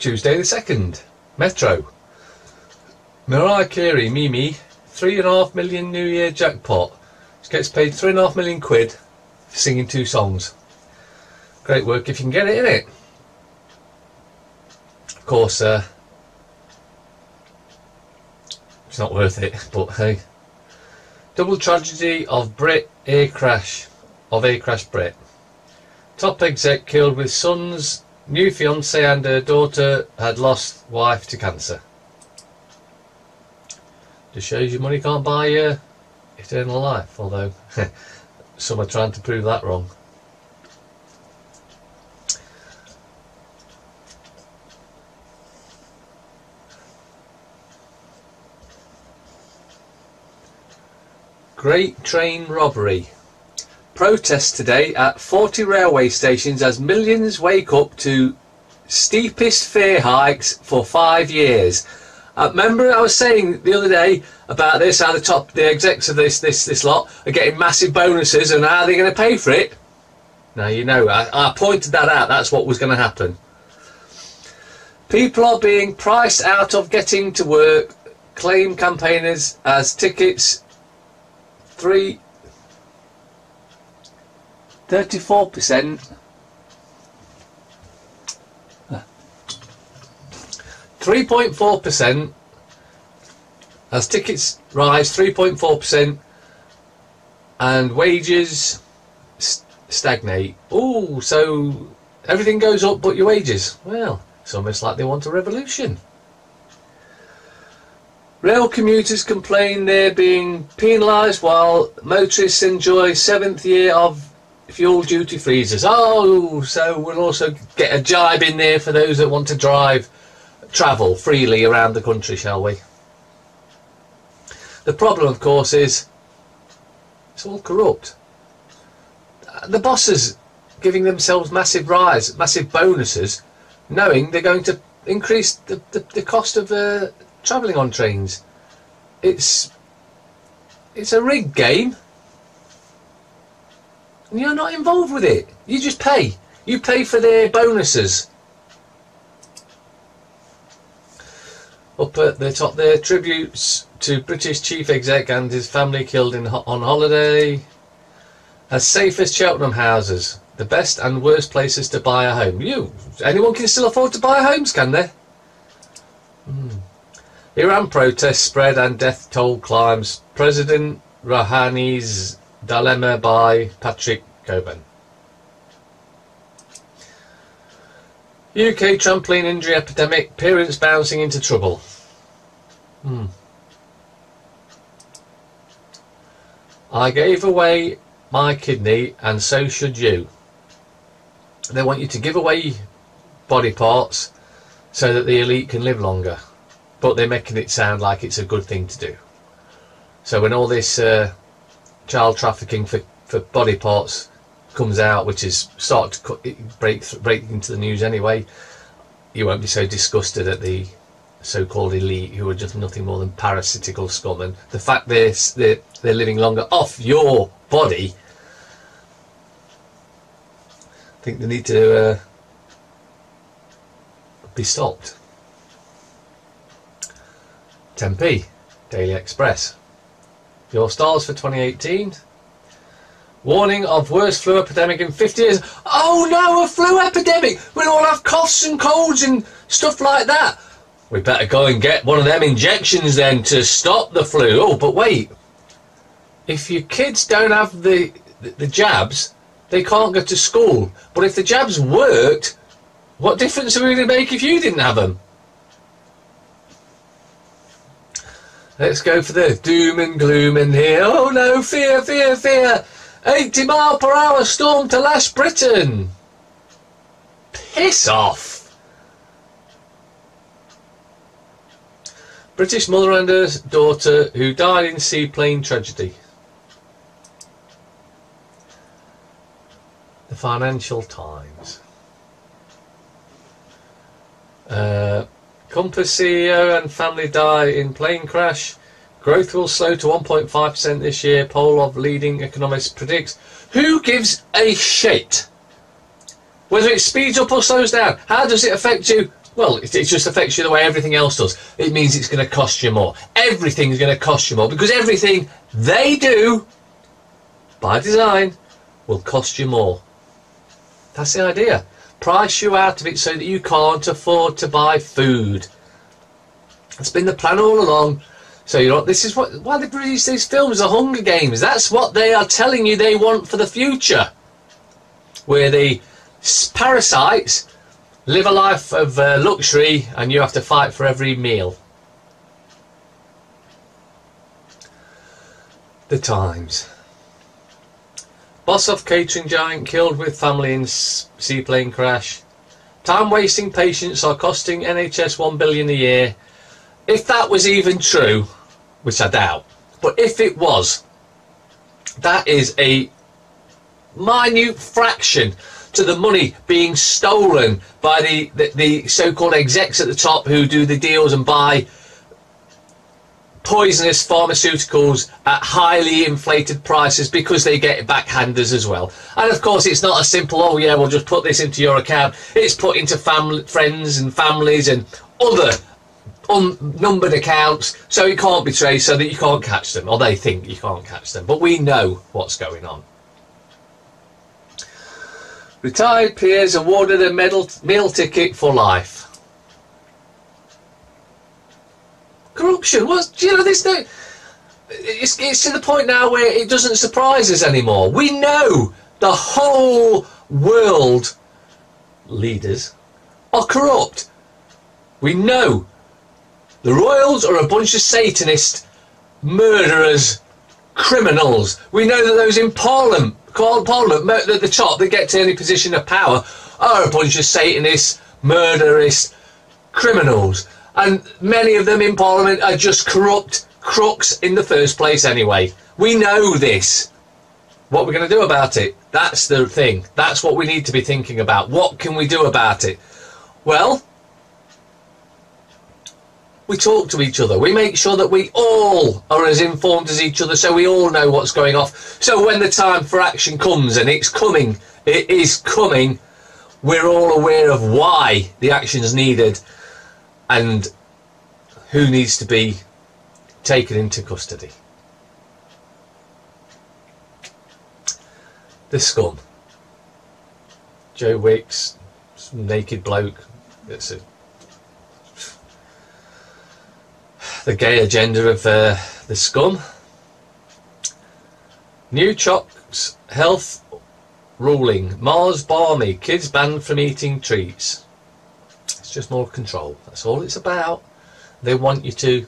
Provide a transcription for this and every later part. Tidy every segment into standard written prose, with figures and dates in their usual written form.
Tuesday the 2nd. Metro. Mariah Carey, Mimi, 3.5 million New Year jackpot. She gets paid 3.5 million quid for singing 2 songs. Great work if you can get it, innit? Of course, it's not worth it, but hey. Double tragedy of air crash Brit. Top exec killed with son's new fiance and her daughter had lost wife to cancer. Just shows you money can't buy eternal life, although some are trying to prove that wrong. Great train robbery. Protests today at 40 railway stations as millions wake up to steepest fare hikes for 5 years. Remember I was saying the other day about this, how the execs of this lot are getting massive bonuses, and how are they going to pay for it? Now you know, I pointed that out, that's what was going to happen. People are being priced out of getting to work, claim campaigners, as tickets 34%. 3.4% as tickets rise 3.4% and wages stagnate. Oh, so everything goes up but your wages. Well, it's almost like they want a revolution. Rail commuters complain they're being penalised while motorists enjoy 7th year of fuel duty freezers. Oh, so we'll also get a jibe in there for those that want to travel freely around the country, shall we? The problem, of course, is it's all corrupt. The bosses giving themselves massive bonuses, knowing they're going to increase the cost of travelling on trains. It's a rigged game, and you're not involved with it. You just pay. You pay for their bonuses. Up at the top there, tributes to British chief exec and his family killed on holiday. As safe as Cheltenham houses, the best and worst places to buy a home. Anyone can still afford to buy homes, can they? Iran protests spread and death toll climbs. President Rouhani's dilemma by Patrick Coburn. UK trampoline injury epidemic. Parents bouncing into trouble. I gave away my kidney and so should you. They want you to give away body parts so that the elite can live longer, but they're making it sound like it's a good thing to do. So when all this child trafficking for body parts comes out, which is starting to break into the news anyway, you won't be so disgusted at the so-called elite who are just nothing more than parasitical scum, and the fact they're living longer off your body. I think they need to be stopped. 10p, Daily Express. Your stars for 2018. Warning of worst flu epidemic in 50 years. Oh no, a flu epidemic! We'll all have coughs and colds and stuff like that. We better go and get one of them injections then to stop the flu. Oh, but wait. If your kids don't have the jabs, they can't go to school. But if the jabs worked, what difference would it make if you didn't have them? Let's go for the doom and gloom in here. Oh no, fear, fear, fear. 80-mile-per-hour storm to lash Britain. Piss off. British mother and her daughter who died in seaplane tragedy. The Financial Times. Compass CEO and family die in plane crash. Growth will slow to 1.5% this year, poll of leading economists predicts. Who gives a shit whether it speeds up or slows down? How does it affect you? Well, it just affects you the way everything else does. It means it's going to cost you more. Everything's going to cost you more because everything they do, by design, will cost you more. That's the idea. Price you out of it so that you can't afford to buy food. It's been the plan all along. So you know, this is why they produce these films, the Hunger Games. That's what they are telling you they want for the future, where the parasites live a life of luxury and you have to fight for every meal. The Times. Boss of catering giant killed with family in seaplane crash. Time-wasting patients are costing NHS $1 billion a year. If that was even true, which I doubt, but if it was, that is a minute fraction to the money being stolen by the so-called execs at the top who do the deals and buy poisonous pharmaceuticals at highly inflated prices because they get backhanders as well. And of course it's not a simple, oh yeah, we'll just put this into your account. It's put into friends and families and other unnumbered accounts, so it can't be traced, so that you can't catch them, or they think you can't catch them, but we know what's going on. Retired peers awarded a meal ticket for life. Corruption. Do you know this thing? It's to the point now where it doesn't surprise us anymore. We know the whole world leaders are corrupt. We know the royals are a bunch of Satanist murderers, criminals. We know that those in Parliament at the top that get to any position of power are a bunch of Satanists, murderous criminals. And many of them in Parliament are just corrupt crooks in the first place anyway. We know this. What we're going to do about it? That's the thing. That's what we need to be thinking about. What can we do about it? Well, we talk to each other. We make sure that we all are as informed as each other, so we all know what's going off. So when the time for action comes, and it's coming, it is coming, we're all aware of why the action is needed and who needs to be taken into custody. The scum. Joe Wicks, some naked bloke. It's the gay agenda of the scum. New Chocs health ruling. Mars balmy. Kids banned from eating treats. It's just more control. That's all it's about. They want you to.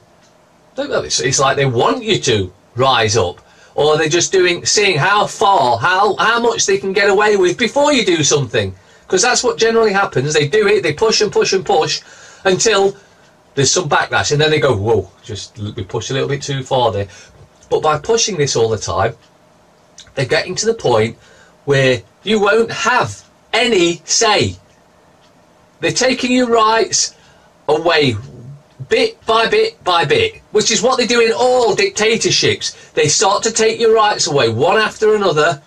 It's like they want you to rise up, or they're just seeing how far, how much they can get away with before you do something. Because that's what generally happens. They do it. They push and push and push until there's some backlash, and then they go, whoa, we pushed a little bit too far there. But by pushing this all the time, they're getting to the point where you won't have any say. They're taking your rights away bit by bit by bit, which is what they do in all dictatorships. They start to take your rights away one after another,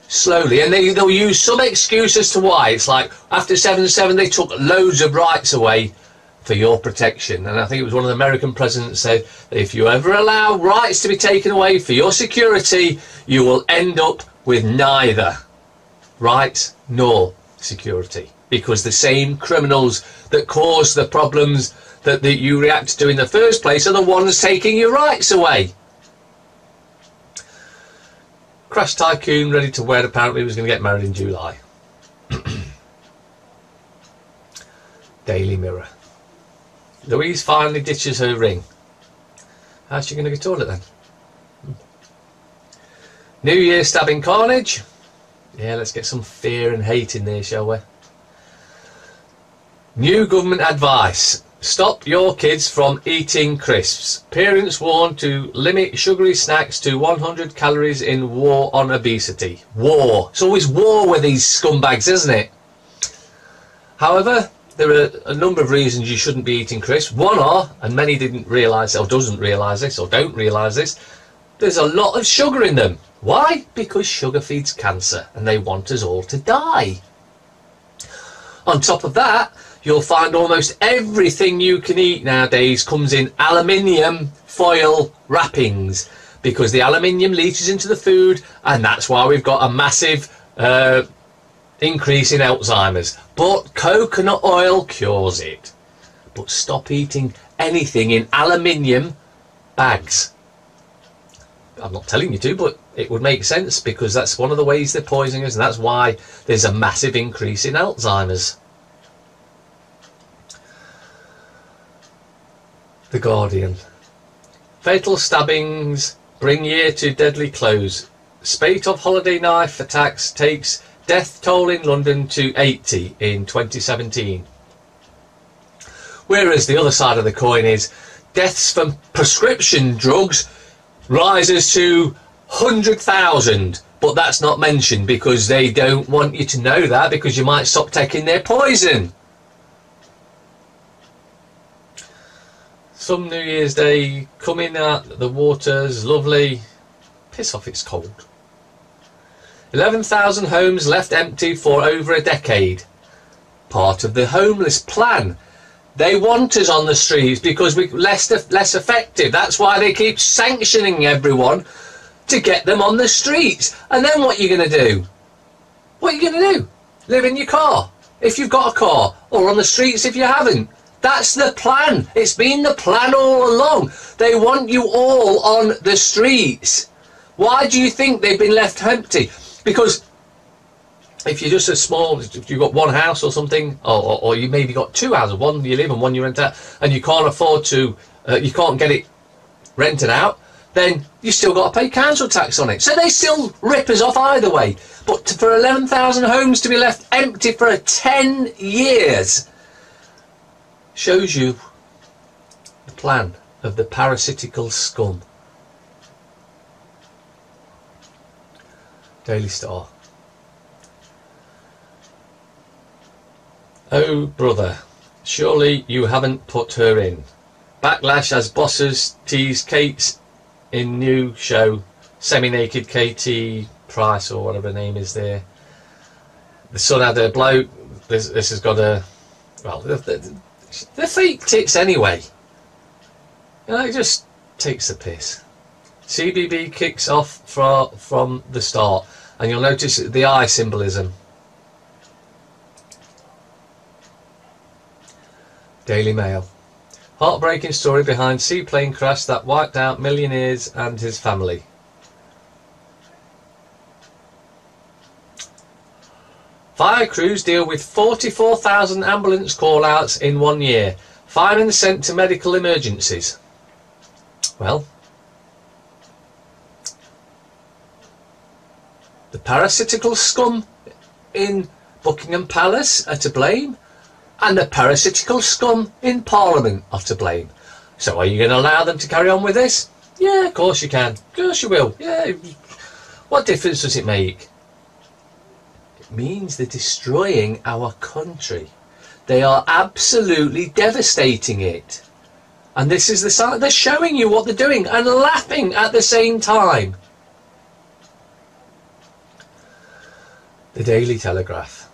slowly, and they'll use some excuse as to why. It's like after 7/7 they took loads of rights away for your protection, and I think it was one of the American presidents said that if you ever allow rights to be taken away for your security, you will end up with neither rights nor security, because the same criminals that cause the problems that you react to in the first place are the ones taking your rights away. Crash tycoon ready to wed, apparently was going to get married in July. Daily Mirror. Louise finally ditches her ring. How's she going to get to it then? New Year stabbing carnage. Yeah, let's get some fear and hate in there, shall we? New government advice. Stop your kids from eating crisps. Parents warned to limit sugary snacks to 100 calories in war on obesity. War. It's always war with these scumbags, isn't it? However, there are a number of reasons you shouldn't be eating crisps. One are, and many didn't realise, or doesn't realise this, or don't realise this, there's a lot of sugar in them. Why? Because sugar feeds cancer, and they want us all to die. On top of that, you'll find almost everything you can eat nowadays comes in aluminium foil wrappings, because the aluminium leaches into the food, and that's why we've got a massive increase in Alzheimer's. But coconut oil cures it. But stop eating anything in aluminium bags. I'm not telling you to, but it would make sense, because that's one of the ways they're poisoning us, and that's why there's a massive increase in Alzheimer's. The Guardian. Fatal stabbings bring year to deadly close. Spate of holiday knife attacks takes death toll in London to 80 in 2017. Whereas the other side of the coin is deaths from prescription drugs rises to 100,000, but that's not mentioned because they don't want you to know that, because you might stop taking their poison. Some New Year's Day coming out, the water's lovely. Piss off, it's cold. 11,000 homes left empty for over a decade. Part of the homeless plan. They want us on the streets because we're less effective. That's why they keep sanctioning everyone to get them on the streets. And then what are you going to do? What are you going to do? Live in your car, if you've got a car, or on the streets if you haven't. That's the plan. It's been the plan all along. They want you all on the streets. Why do you think they've been left empty? Because if you're just a small, if you've got one house or something, or you maybe got two houses, one you live and one you rent out, and you can't afford to, you can't get it rented out, then you still got to pay council tax on it. So they still rip us off either way. But for 11,000 homes to be left empty for 10 years shows you the plan of the parasitical scum. Daily Star. Oh brother, surely you haven't put her in. Backlash as bosses tease Kate's in new show. Semi-naked Katie Price, or whatever her name is there. The son had a bloke. This has got a, well, they're fake tits anyway. You know, it just takes the piss. CBB kicks off from the start, and you'll notice the eye symbolism. Daily Mail. Heartbreaking story behind seaplane crash that wiped out millionaires and his family. Fire crews deal with 44,000 ambulance call-outs in 1 year. Firemen sent to medical emergencies. Well, the parasitical scum in Buckingham Palace are to blame, and the parasitical scum in Parliament are to blame. So are you going to allow them to carry on with this? Yeah, of course you can. Of course you will. Yeah. What difference does it make? It means they're destroying our country. They are absolutely devastating it. And this is the sign. They're showing you what they're doing and laughing at the same time. The Daily Telegraph.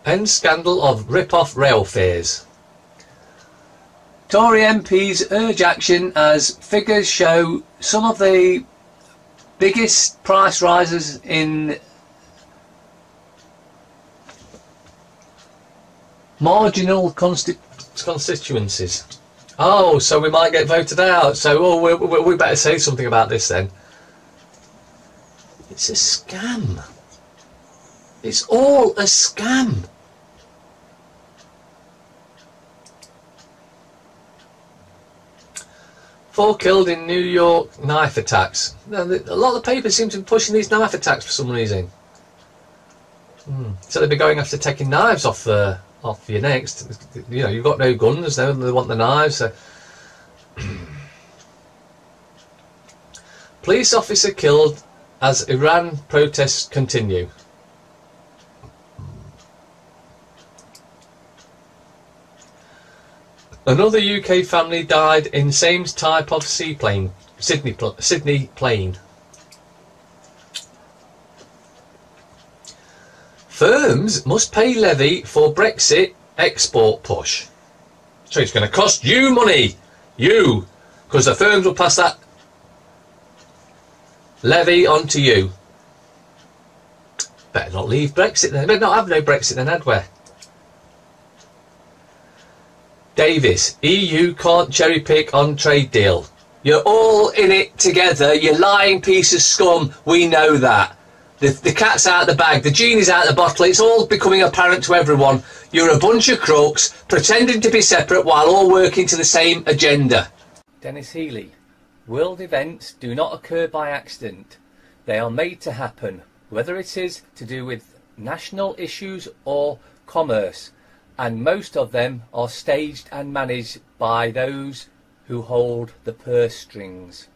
Ends scandal of rip-off rail fares. Tory MPs urge action as figures show some of the biggest price rises in marginal constituencies. Oh, so we might get voted out. So we better say something about this then. It's a scam. It's all a scam. Four killed in New York knife attacks. Now, a lot of the papers seem to be pushing these knife attacks for some reason. So they'll be going after taking knives off your next. You know, you've got no guns, they want the knives. So. Police officer killed as Iran protests continue. Another UK family died in same type of seaplane, Sydney plane. Firms must pay levy for Brexit export push. So it's going to cost you money, because the firms will pass that levy on to you. Better not leave Brexit then. Better not have no Brexit then, had we? Davis, EU can't cherry pick on trade deal. You're all in it together, you lying piece of scum, we know that. The cat's out of the bag, the genie's out of the bottle, it's all becoming apparent to everyone. You're a bunch of crooks, pretending to be separate while all working to the same agenda. Dennis Healy, world events do not occur by accident. They are made to happen, whether it is to do with national issues or commerce, and most of them are staged and managed by those who hold the purse strings.